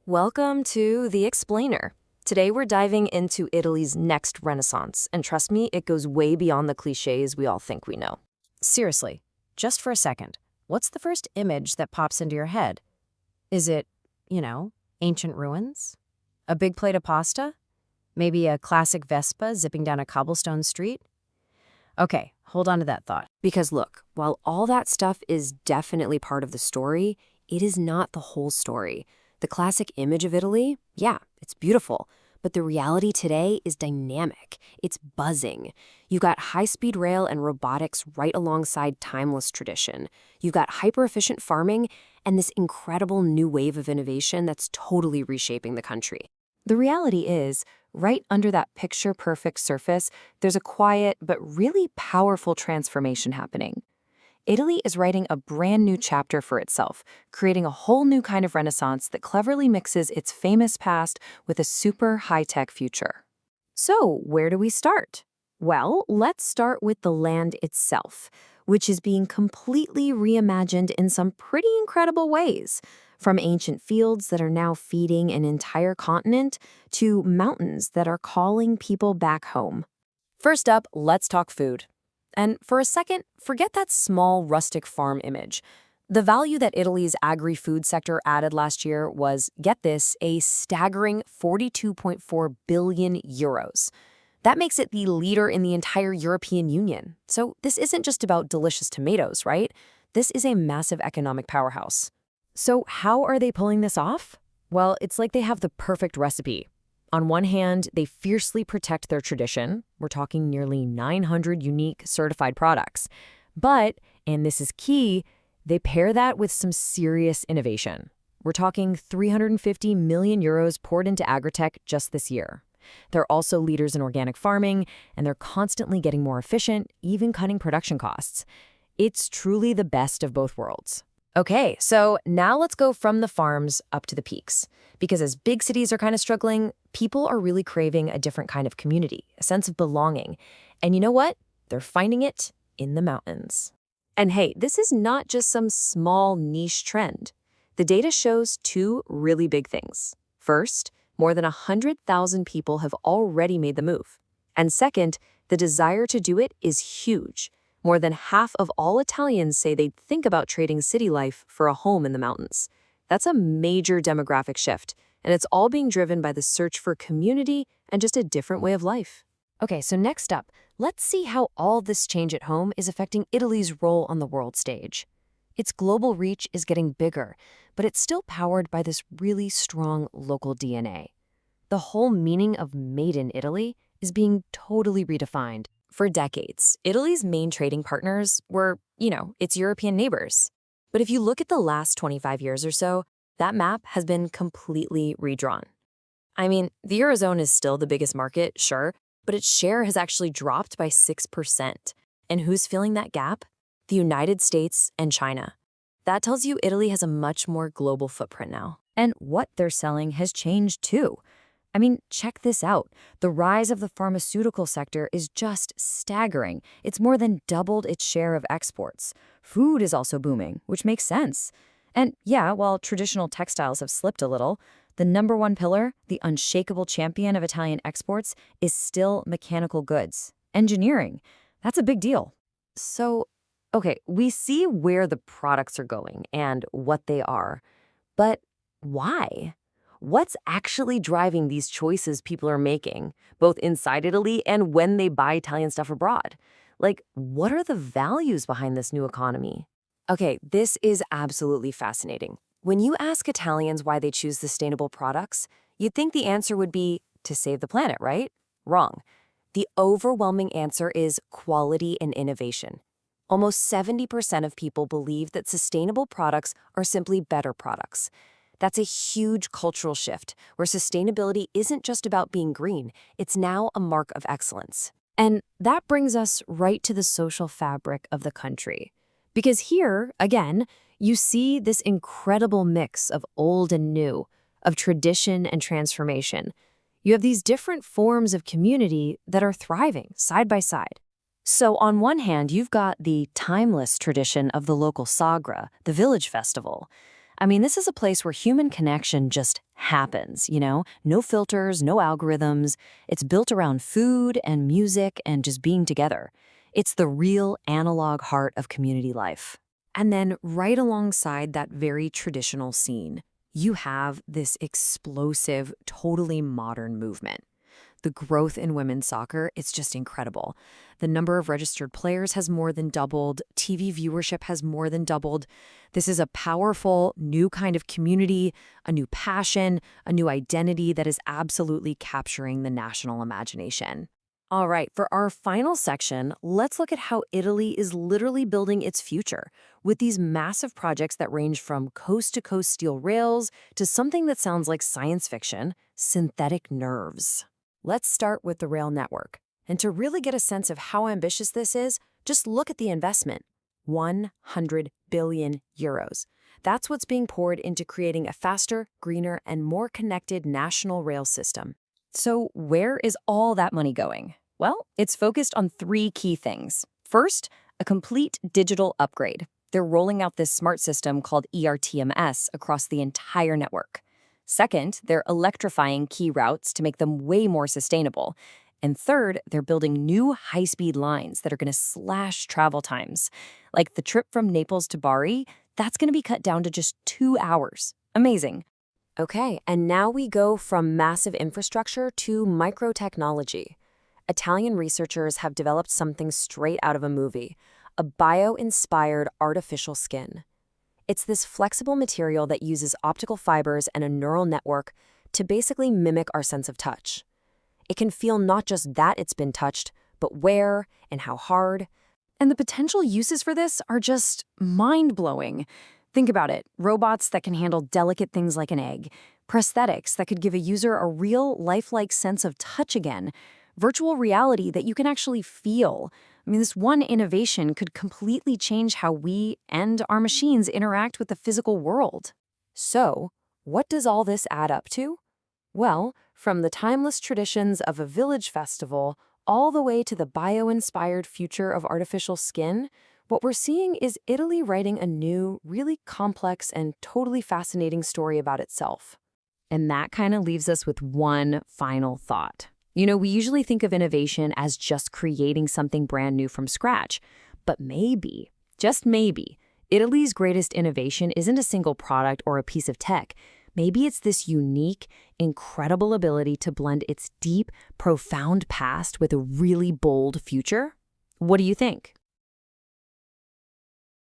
Welcome to The Explainer. Today we're diving into Italy's next renaissance, and trust me, it goes way beyond the cliches we all think we know. Seriously, just for a second, what's the first image that pops into your head? Is it, ancient ruins? A big plate of pasta? Maybe a classic Vespa zipping down a cobblestone street? Okay, hold on to that thought. Because look, while all that stuff is definitely part of the story, it is not the whole story. The classic image of Italy, yeah, it's beautiful, but the reality today is dynamic. It's buzzing. You've got high-speed rail and robotics right alongside timeless tradition. You've got hyper-efficient farming and this incredible new wave of innovation that's totally reshaping the country. The reality is, right under that picture-perfect surface, there's a quiet but really powerful transformation happening. Italy is writing a brand new chapter for itself, creating a whole new kind of renaissance that cleverly mixes its famous past with a super high-tech future. So, where do we start? Well, let's start with the land itself, which is being completely reimagined in some pretty incredible ways. From ancient fields that are now feeding an entire continent to mountains that are calling people back home. First up, let's talk food. And for a second, forget that small rustic farm image. The value that Italy's agri-food sector added last year was, get this, a staggering 42.4 billion euros. That makes it the leader in the entire European Union. So this isn't just about delicious tomatoes, right? This is a massive economic powerhouse. So how are they pulling this off? Well, it's like they have the perfect recipe. On one hand, they fiercely protect their tradition. We're talking nearly 900 unique certified products. But, and this is key, they pair that with some serious innovation. We're talking 350 million euros poured into agritech just this year. They're also leaders in organic farming, and they're constantly getting more efficient, even cutting production costs. It's truly the best of both worlds. Okay, so now let's go from the farms up to the peaks. Because as big cities are kind of struggling, people are really craving a different kind of community, a sense of belonging. And you know what? They're finding it in the mountains. And hey, this is not just some small niche trend. The data shows two really big things. First, more than 100,000 people have already made the move. And second, the desire to do it is huge. More than half of all Italians say they'd think about trading city life for a home in the mountains. That's a major demographic shift, and it's all being driven by the search for community and just a different way of life. Okay, so next up, let's see how all this change at home is affecting Italy's role on the world stage. Its global reach is getting bigger, but it's still powered by this really strong local DNA. The whole meaning of Made in Italy is being totally redefined. For decades, Italy's main trading partners were, its European neighbors. But if you look at the last 25 years or so, that map has been completely redrawn. I mean, the Eurozone is still the biggest market, sure, but its share has actually dropped by 6%. And who's filling that gap? The United States and China. That tells you Italy has a much more global footprint now. And what they're selling has changed too. I mean, check this out. The rise of the pharmaceutical sector is just staggering. It's more than doubled its share of exports. Food is also booming, which makes sense. And yeah, while traditional textiles have slipped a little, the number one pillar, the unshakable champion of Italian exports, is still mechanical goods. Engineering. That's a big deal. So, okay, we see where the products are going and what they are. But why? What's actually driving these choices people are making, both inside Italy and when they buy Italian stuff abroad? Like, what are the values behind this new economy? Okay, this is absolutely fascinating. When you ask Italians why they choose sustainable products, you'd think the answer would be to save the planet, right? Wrong. The overwhelming answer is quality and innovation. Almost 70% of people believe that sustainable products are simply better products. That's a huge cultural shift, where sustainability isn't just about being green, it's now a mark of excellence. And that brings us right to the social fabric of the country. Because here, again, you see this incredible mix of old and new, of tradition and transformation. You have these different forms of community that are thriving side by side. So on one hand, you've got the timeless tradition of the local sagra, the village festival. I mean, this is a place where human connection just happens, you know? No filters, no algorithms. It's built around food and music and just being together. It's the real analog heart of community life. And then right alongside that very traditional scene, you have this explosive, totally modern movement. The growth in women's soccer, it's just incredible. The number of registered players has more than doubled. TV viewership has more than doubled. This is a powerful, new kind of community, a new passion, a new identity that is absolutely capturing the national imagination. All right, for our final section, let's look at how Italy is literally building its future with these massive projects that range from coast-to-coast steel rails to something that sounds like science fiction, synthetic nerves. Let's start with the rail network. And to really get a sense of how ambitious this is, just look at the investment. 100 billion euros. That's what's being poured into creating a faster, greener, and more connected national rail system. So where is all that money going? Well, it's focused on three key things. First, a complete digital upgrade. They're rolling out this smart system called ERTMS across the entire network. Second, they're electrifying key routes to make them way more sustainable. And third, they're building new high-speed lines that are going to slash travel times. Like the trip from Naples to Bari, that's going to be cut down to just 2 hours. Amazing. Okay, and now we go from massive infrastructure to microtechnology. Italian researchers have developed something straight out of a movie, a bio-inspired artificial skin. It's this flexible material that uses optical fibers and a neural network to basically mimic our sense of touch. It can feel not just that it's been touched, but where and how hard. And the potential uses for this are just mind-blowing. Think about it. Robots that can handle delicate things like an egg. Prosthetics that could give a user a real, lifelike sense of touch again. Virtual reality that you can actually feel. I mean, this one innovation could completely change how we and our machines interact with the physical world. So, what does all this add up to? Well, from the timeless traditions of a village festival all the way to the bio-inspired future of artificial skin, what we're seeing is Italy writing a new, really complex and totally fascinating story about itself. And that kind of leaves us with one final thought. You know, we usually think of innovation as just creating something brand new from scratch. But maybe, just maybe, Italy's greatest innovation isn't a single product or a piece of tech. Maybe it's this unique, incredible ability to blend its deep, profound past with a really bold future. What do you think?